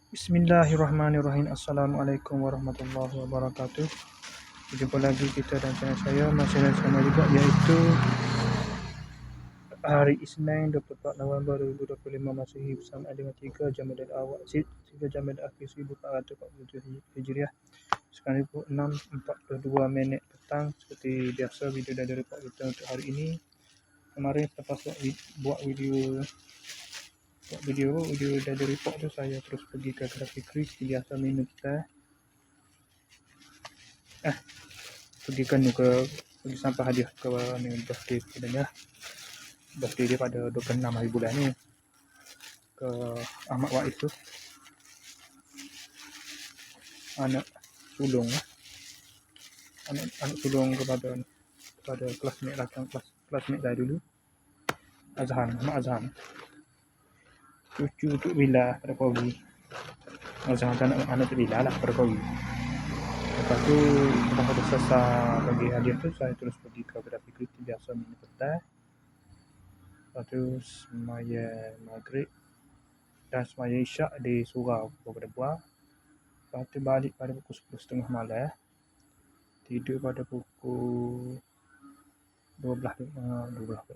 Bismillahirrahmanirrahim. Assalamualaikum warahmatullahi wabarakatuh. Berjumpa lagi kita dan channel saya masih sama juga, iaitu hari Isnin 24 November 2025 Masihi bersamaan dengan 3 Jamadil Awal 3 Jamadil Akhir 1447 Hijriah. Sekarang pukul 6.42 minit petang. Seperti biasa, video dari report kita untuk hari ini. Kemarin selepas buat video dari report tu, saya terus pergi ke kedai Fikri. Biasa minum teh, pergi sampah hadiah ke birthday dia pada 26 hari bulan ni, ke Ahmad Waiz tu, anak sulung kepada kelasmate saya dulu, Ahmad Azhan, cucu Tuk Bila pada Kogi. Azhan anak Tuk Bila lah pada Kogi. Lepas tu, lepas ada selesai bagi hadiah tu, saya terus pergi ke kedai Fikri biasa minum teh. Lepas tu semaya maghrib dan semaya isyak di surau pada buah. Lepas tu balik pada pukul 10.30 malam. Tidur pada pukul 12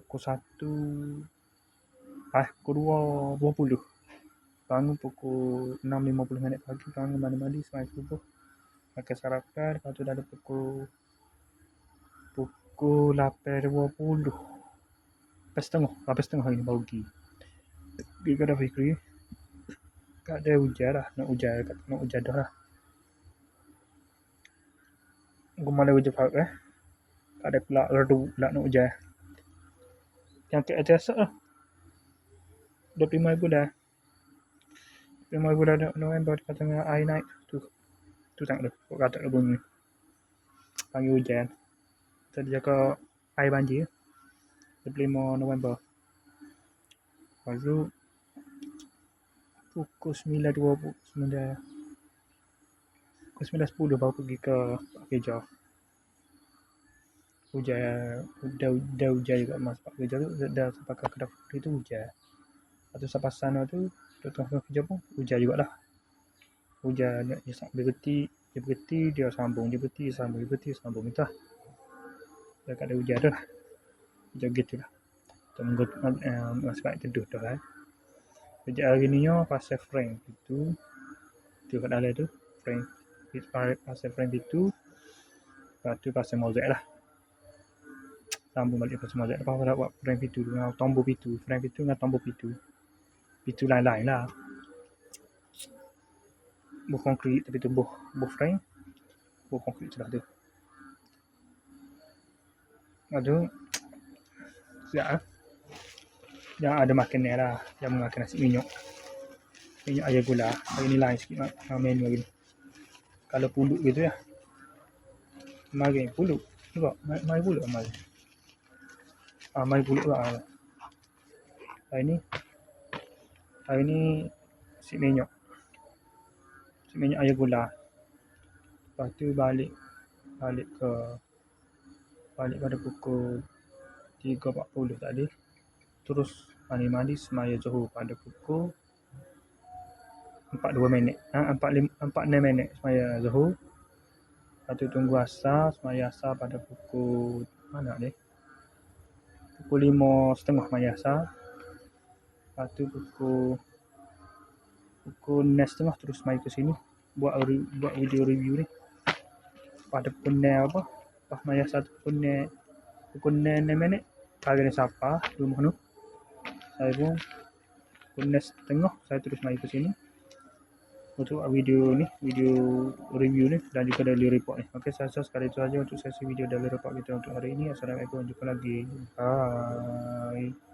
pukul 2:20. Bangun pukul 6.50 pagi, bangun mandi semaya subuh, makan sarapan. Lepas tu dah ada pukul 8.20, 8.30 hari ni baru pergi kedai Fikri. Tak ada hujan lah, nak hujan dah lah. Malam hujan fark tak ada pula redu nak hujan. Yang ke atas lah 25 bulan November, katanya air naik tu tak ada kata bunyi panggil hujan. Tadi jaga air banjir 25 November. Lepas tu pukul 9.10 baru pergi ke Pak Keja. Hujan juga mas Pak Keja tu, dah sampai ke kedai Fikri tu hujan. Lepas tu sampai sana tu tengah kerja pun hujan juga lah. Hujan dia berhenti, dia sambung itu lah. Dah tak ada hujan tu lah, hujan gitu lah. Masih baik teduh dah lah. Kerja hari ni pasal Frank itu kat dalam tu, pasal Frank itu. Lepas tu pasal mozaik lah, sambung balik pasal mozaik. Lepas tu buat Frank itu dengan tombol pintu, Frank itu dengan tombol pintu lain-lain lah. Buh konkrit tapi tu buh frame, buh konkrit tu lah tu. Aduh, siap lah. Jangan ada makan ni lah, jangan makan nasi minyak air gula. Hari ni lain sikit menu lagi ni. Kalau pulut gitu ya, mari pulut juga, mari pulut mari pulut lah. Hari ni si minyak air gula. Lepas tu balik pada pukul 3.40 tadi. Terus mandi semaya Zuhur pada pukul 4.6 minit semaya Zuhur. Lepas tu tunggu asar, semaya asar pada pukul mana ni? Pukul 5.30 semaya asar. Lepas tu pukul 6.30 terus mai ke sini buat video review ni. Pada pukul 6 pas maya 1 pukul 6 minit hari ni siapa rumah tu. Saya pun pukul 6.30 saya terus mai ke sini untuk video review ni dan juga daily report ni. Okey, saya rasa sekali itu saja untuk sesi video daily report kita untuk hari ini. Assalamualaikum, jumpa lagi. Bye.